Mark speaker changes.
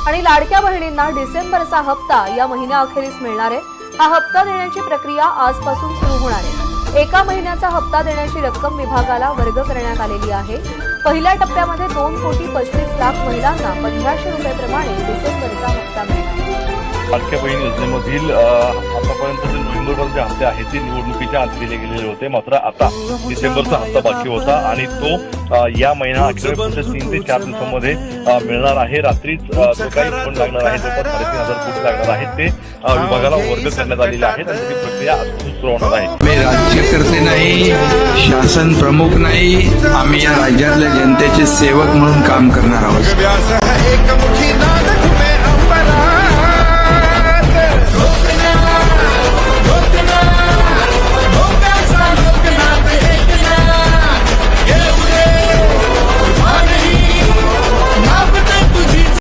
Speaker 1: आणि लाडक्या बहिणींना डिसेंबरचा हप्ता या महिन्याअखेरीस मिळणार आहे। हा हप्ता देण्याची प्रक्रिया आजपासून सुरू होणार आहे। एका महिन्याचा हप्ता देण्याची रक्कम विभागाला वर्ग करण्यात आलेली आहे। पहिल्या टप्प्यामध्ये 2,35,00,000 महिलांना 1,500 रुपये डिसेंबरचा हप्ता मिळणार।
Speaker 2: लाडक्या बहीण योजनेमधील आतापर्यंत जे नोव्हेंबरचे हप्ते आहेत ते निवडणुकीच्या आधी दिले गेलेले होते, मात्र आता डिसेंबरचा हप्ता बाकी होता आणि तो या महिना अखेर 3 ते 4 दिवसांमध्ये मिळणार आहे। रात्रीच जो काही फंड लागणार आहे जवळपास 3,500 कोटी लागणार आहेत ते विभागाला वर्ग करण्यात आलेले आहेत आणि त्याची प्रक्रिया आजपासून सुरू होणार आहे।
Speaker 3: मी राज्यकर्ते नाही, शासन प्रमुख नाही, आम्ही या राज्यातल्या जनतेचे सेवक म्हणून काम करणार आहोत।